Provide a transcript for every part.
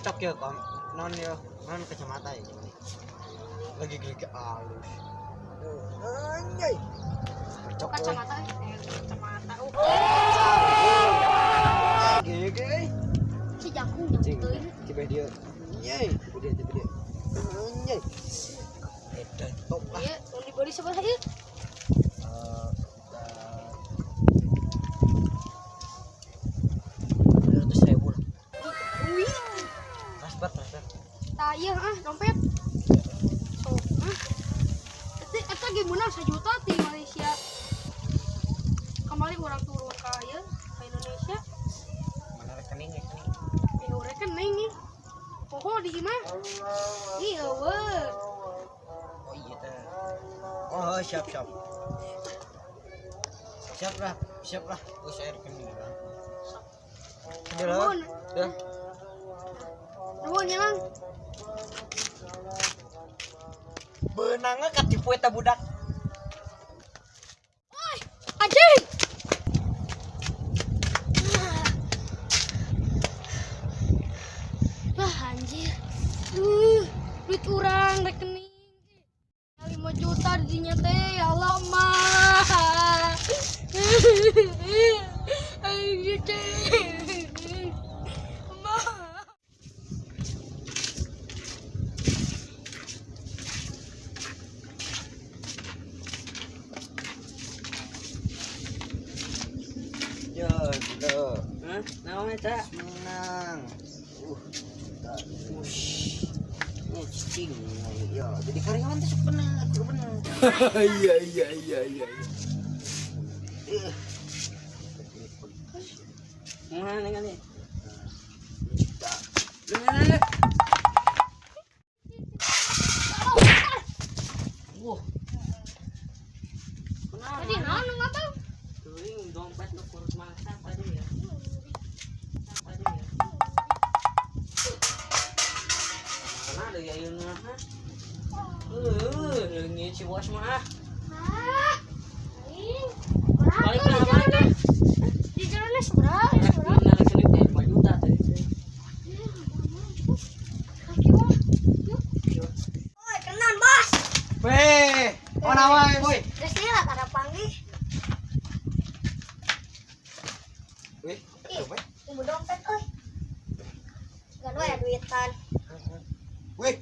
cocok ya kon non ya non kacamata ya lagi gede halus anjay cocok kacamata gede si jagung tuh coba dia anjay coba dia anjay edan top lah iya mau dibeli sebelah ieu iya dompet so eta ge menang 1 juta di Malaysia kembali orang turun ke Indonesia mana rekening rekening nih poho di imah iya weh oh iya teh oh siap lah oh saya rekening lah dah nuhun ya Mang benangnya katipu eta budak. Oi, anjing. Wah, anjir. Duit urang rekening. 5 juta didinya teh, ya Allah, mah. Anjir teh. Naon eta? Menang. Cicing. Ya, jadi karyawan teh sok bener, Iya. Mana ngene? Nah. Wah. Tadi naon ngapa? Teuing dompet nu kurus mangsa tadi ya. Ada ya yun mah. Leungit si bos mah. Balik lah. Di jalan seberapa? Benar rekening teh 5 juta tadi. Oi, kenan, Bos. Weh, mana wae, boy? Geus ieu lah kada panggih. Weh, coba. Ibu dompet euy. Gan wae duitan. Weh,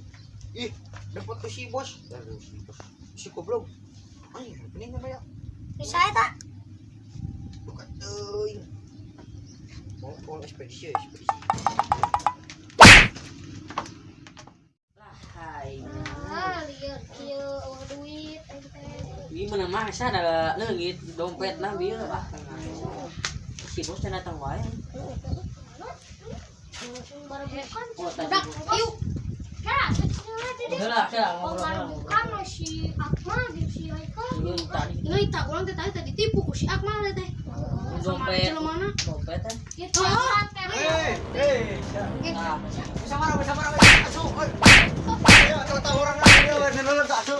ih, dapat tuh si bos. Si goblok. Ay, rekening apa ya? Bisa eta? Bukan teuing. Mau ekspedisi. Lah, hai. Lihat kieu eueuh duit Ini mana masa ada leungit dompet lah bieu ah. Si bos teh datang wae. baru bukan. Oh, tadi. Udah, yuk. Kak, Udah lah, oh, baru bukan si Akmal di si Haikal. tadi. Ini tak ulang teh tadi ditipu ku si Akmal teh. Dompet. Mana? Dompet teh. Gitu. Bisa marah. Masuk. Ayo, tahu orang lagi nolong masuk.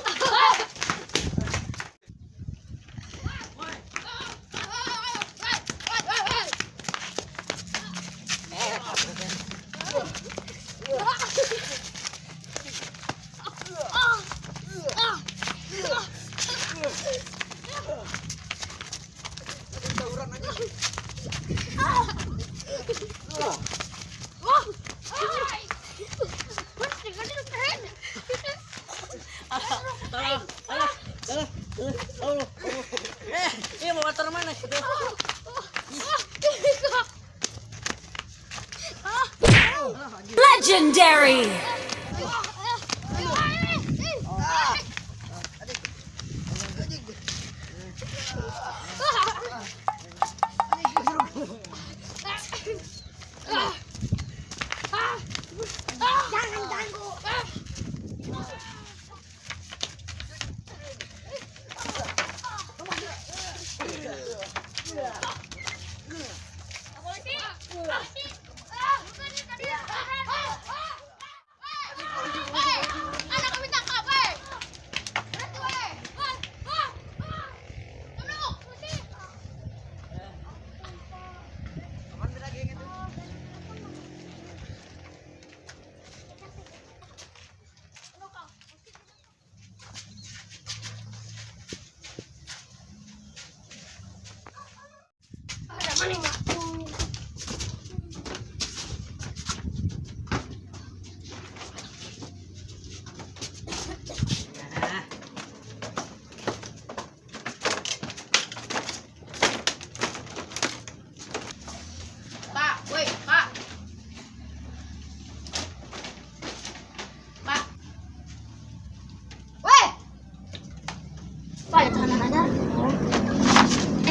Ini mau motor mana gitu? Legendary. Jangan ganggu. Pak, ya tahanan aja.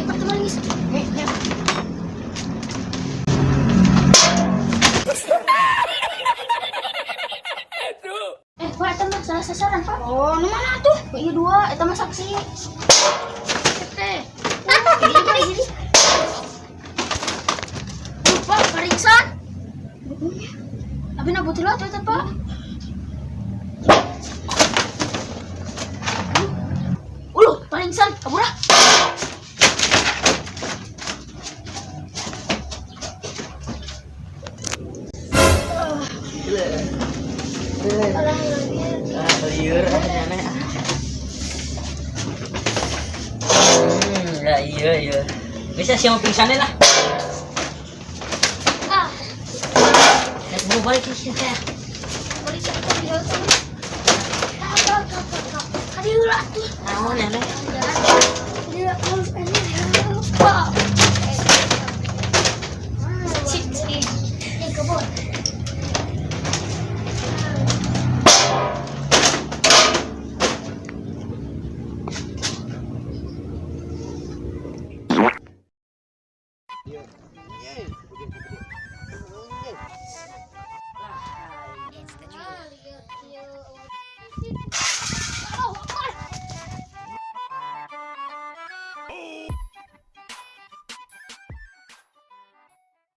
Pak, teman guys. Pak, itu mah salah sasaran, Pak. Oh, nu mana tuh? Iya dua, itu mah saksi. Teh. Ini. Pak, periksan. Abi na butuh lah tuh, Pak. Periksan, kabur ah. Liur nenek. Ya iya. Bisa siapa pingsannya lah. Mau balik ke sini teh. Periksan video tuh. Kadi ulah tuh. Naon ya teh? Dia harus ini apa? Cip. Ya kebun.